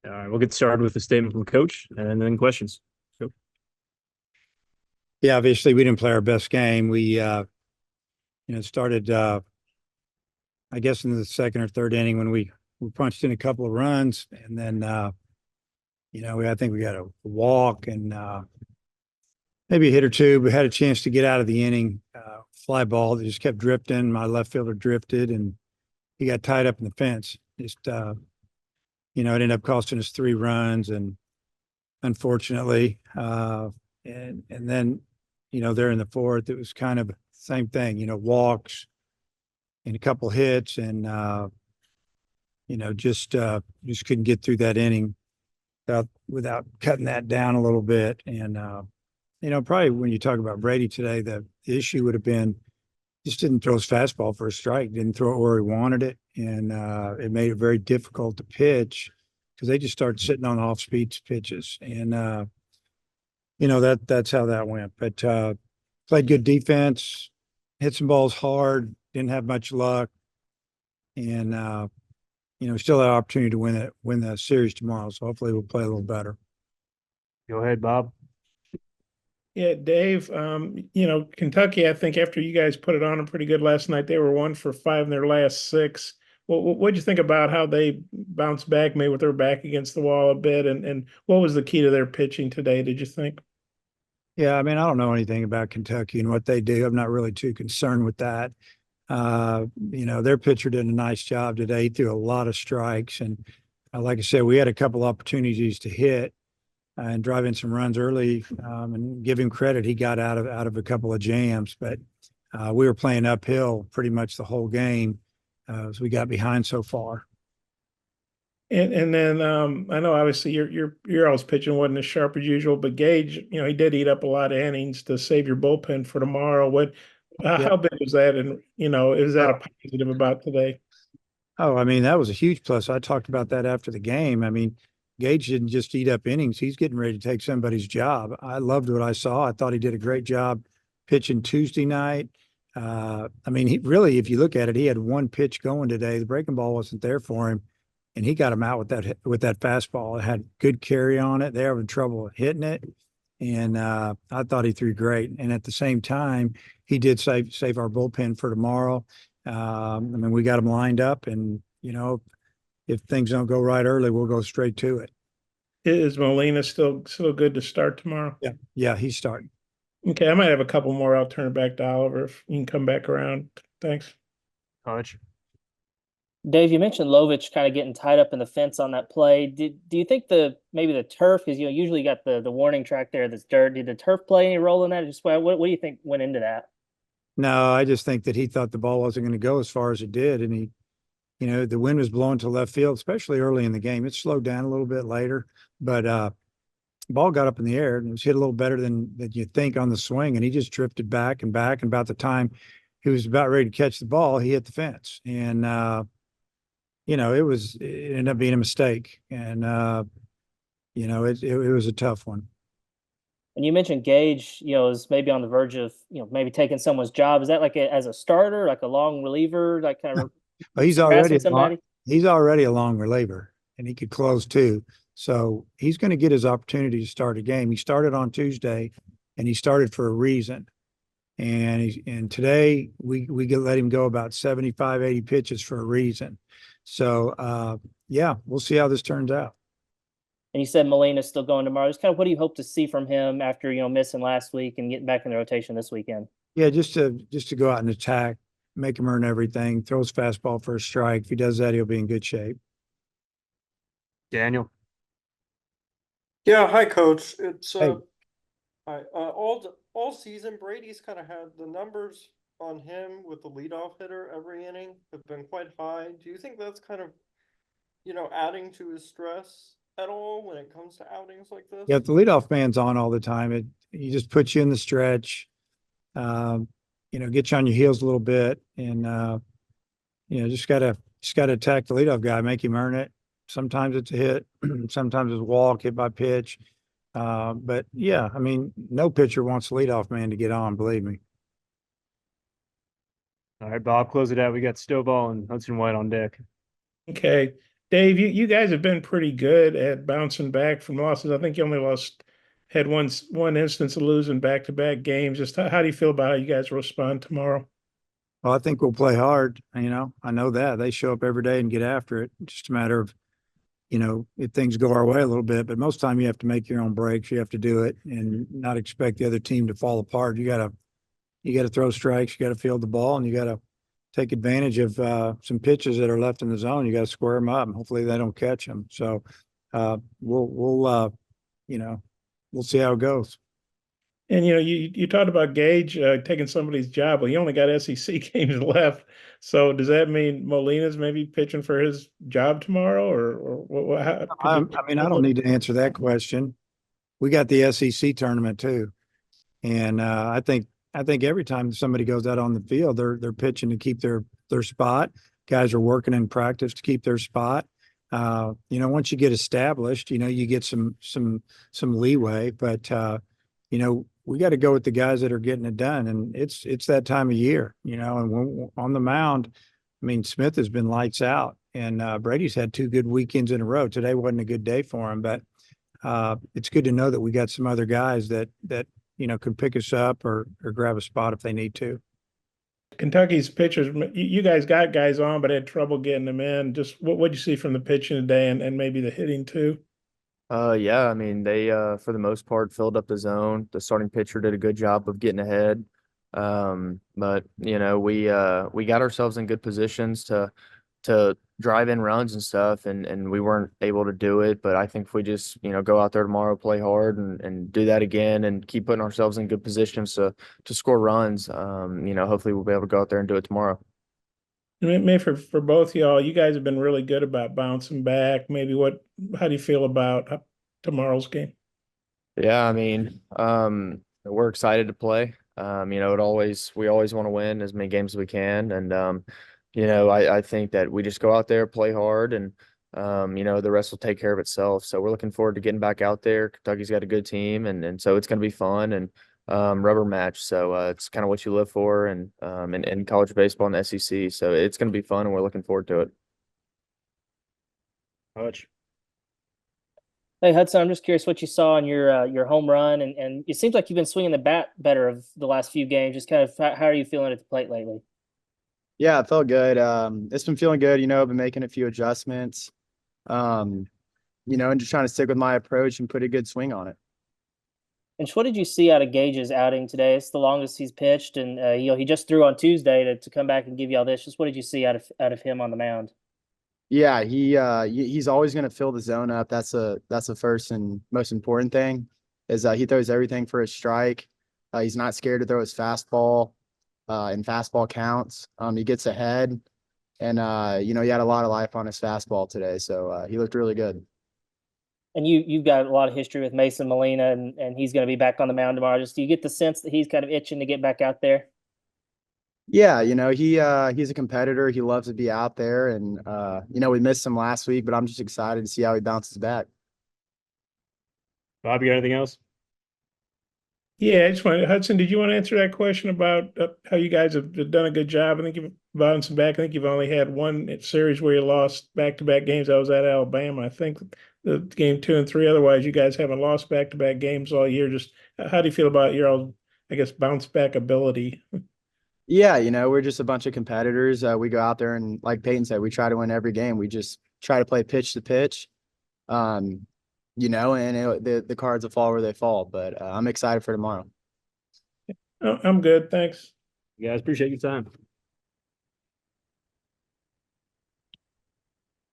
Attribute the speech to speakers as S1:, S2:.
S1: All right, we'll get started with the statement from coach and then questions. So,
S2: Yeah, obviously we didn't play our best game. We started I guess in the second or third inning when we punched in a couple of runs, and then I think we got a walk and maybe a hit or two. We had a chance to get out of the inning. Fly ball that just kept drifting. My left fielder drifted and he got tied up in the fence. Just it ended up costing us 3 runs, and unfortunately, and then there in the fourth, it was kind of the same thing. Walks and a couple hits, and just couldn't get through that inning without cutting that down a little bit. And probably when you talk about Brady today, the issue would have been just didn't throw his fastball for a strike, didn't throw it where he wanted it, and it made it very difficult to pitch because they just started sitting on off speed pitches, and that's how that went. But played good defense, hit some balls hard, didn't have much luck, and still have opportunity to win the series tomorrow. So hopefully we'll play a little better.
S1: go ahead, Bob.
S3: Yeah, Dave, Kentucky, I think after you guys put it on them pretty good last night, they were 1 for 5 in their last 6. Well, what'd you think about how they bounced back, maybe with their back against the wall a bit? And what was the key to their pitching today, did you think?
S2: Yeah, I mean, I don't know anything about Kentucky and what they do. I'm not really too concerned with that. Their pitcher did a nice job today. He threw a lot of strikes. And like I said, we had a couple opportunities to hit and drive in some runs early, and give him credit. He got out of a couple of jams, but we were playing uphill pretty much the whole game as we got behind so far.
S3: And then I know obviously your all's pitching wasn't as sharp as usual, but Gage, he did eat up a lot of innings to save your bullpen for tomorrow.
S2: Yeah.
S3: How big was that? And is that a positive about today?
S2: Oh, I mean, that was a huge plus. I talked about that after the game. I mean, Gage didn't just eat up innings. He's getting ready to take somebody's job. I loved what I saw. I thought he did a great job pitching Tuesday night. I mean, he really, if you look at it, he had one pitch going today. The breaking ball wasn't there for him, and he got him out with that fastball. It had good carry on it. They're having trouble hitting it, and I thought he threw great. And at the same time, he did save our bullpen for tomorrow. I mean, we got him lined up, and if things don't go right early, we'll go straight to it.
S3: Is Molina still good to start tomorrow?
S2: Yeah, he's starting.
S3: Okay, I might have a couple more. I'll turn it back to Oliver if you can come back around. Thanks.
S1: Coach.
S4: Dave, you mentioned Lovich kind of getting tied up in the fence on that play. Do you think maybe the turf, because usually you got the warning track there that's dirt. Did the turf play any role in that? Just what do you think went into that?
S2: No, I just think that he thought the ball wasn't going to go as far as it did, and he, the wind was blowing to left field, especially early in the game. It slowed down a little bit later, but the ball got up in the air and it was hit a little better than you think on the swing, and he just drifted back and back. And about the time he was about ready to catch the ball, he hit the fence, and it ended up being a mistake, and it was a tough one.
S4: And you mentioned Gage, is maybe on the verge of, maybe taking someone's job. Is that like as a starter, like a long reliever, like kind of
S2: Well, he's already
S4: somebody?
S2: He's already a long reliever, and he could close too. So he's going to get his opportunity to start a game. He started on Tuesday, and he started for a reason. And today we let him go about 75, 80 pitches for a reason. So yeah, we'll see how this turns out.
S4: And you said Molina's still going tomorrow. Just kind of what do you hope to see from him after, missing last week and getting back in the rotation this weekend?
S2: Yeah, just to go out and attack, make him earn everything, throw his fastball for a strike. If he does that, he'll be in good shape.
S1: Daniel.
S5: Yeah, hi, Coach. It's
S2: Hey.
S5: hi. All season, Brady's kind of had the numbers on him with the leadoff hitter every inning have been quite high. Do you think that's kind of, adding to his stress at all when it comes to outings like this?
S2: Yeah, if the leadoff man's on all the time, he just puts you in the stretch, get you on your heels a little bit, and just gotta attack the leadoff guy, make him earn it. Sometimes it's a hit, sometimes it's a walk, hit by pitch. But yeah, I mean, no pitcher wants the leadoff man to get on, believe me.
S1: All right, Bob, close it out. We got Stovall and Hudson White on deck.
S3: Okay. Dave, you guys have been pretty good at bouncing back from losses. I think you only had one instance of losing back-to-back games. Just how do you feel about how you guys respond tomorrow?
S2: Well, I think we'll play hard. I know that they show up every day and get after it. It's just a matter of, if things go our way a little bit, but most time you have to make your own breaks. You have to do it and not expect the other team to fall apart. You gotta throw strikes. You gotta field the ball, and you gotta take advantage of some pitches that are left in the zone. You gotta square them up, and hopefully they don't catch them. So we'll see how it goes.
S3: And you talked about Gage taking somebody's job. Well, he only got SEC games left. So does that mean Molina's maybe pitching for his job tomorrow, or what?
S2: I don't need to answer that question. We got the SEC tournament too, and I think every time somebody goes out on the field, they're pitching to keep their spot. Guys are working in practice to keep their spot. Once you get established, you get some leeway, but we got to go with the guys that are getting it done, and it's that time of year, and when, on the mound, I mean, Smith has been lights out, and Brady's had 2 good weekends in a row. Today wasn't a good day for him, but it's good to know that we got some other guys that can pick us up or grab a spot if they need to.
S3: Kentucky's pitchers, you guys got guys on, but had trouble getting them in. Just what'd you see from the pitching today, and maybe the hitting too?
S6: Yeah, I mean, they for the most part filled up the zone. The starting pitcher did a good job of getting ahead. But we got ourselves in good positions to drive in runs and stuff, and we weren't able to do it. But I think if we just, go out there tomorrow, play hard and do that again and keep putting ourselves in good positions to score runs, hopefully we'll be able to go out there and do it tomorrow.
S3: Maybe for both y'all, you guys have been really good about bouncing back. How do you feel about tomorrow's game?
S6: Yeah, I mean, we're excited to play. We always want to win as many games as we can. And, I think that we just go out there, play hard, and, the rest will take care of itself. So we're looking forward to getting back out there. Kentucky's got a good team, and so it's going to be fun and rubber match. So it's kind of what you live for, and in college baseball and the SEC. So it's going to be fun, and we're looking forward to it.
S1: Hutch.
S4: Hey Hudson, I'm just curious what you saw on your home run, and it seems like you've been swinging the bat better of the last few games. Just kind of how are you feeling at the plate lately?
S7: Yeah, it felt good. It's been feeling good. I've been making a few adjustments, and just trying to stick with my approach and put a good swing on it.
S4: And what did you see out of Gage's outing today? It's the longest he's pitched, and he just threw on Tuesday to come back and give you all this. Just what did you see out of him on the mound?
S7: Yeah, he's always going to fill the zone up. That's the first and most important thing. Is he throws everything for a strike. He's not scared to throw his fastball, and fastball counts. He gets ahead, and he had a lot of life on his fastball today, so he looked really good.
S4: And you've got a lot of history with Mason Molina, and he's going to be back on the mound tomorrow. Just do you get the sense that he's kind of itching to get back out there?
S7: Yeah, he's a competitor. He loves to be out there, and we missed him last week, but I'm just excited to see how he bounces back.
S1: Bob, you got anything else?
S3: Yeah, I just wanted, Hudson, did you want to answer that question about how you guys have done a good job? I think you've bouncing back. I think you've only had one series where you lost back-to-back games. I was at Alabama. I think the game 2 and 3. Otherwise, you guys haven't lost back-to-back games all year. Just how do you feel about your own, I guess, bounce back ability?
S7: Yeah, we're just a bunch of competitors. We go out there and, like Peyton said, we try to win every game. We just try to play pitch to pitch, and the cards will fall where they fall. But I'm excited for tomorrow.
S3: I'm good. Thanks.
S1: You guys appreciate your time.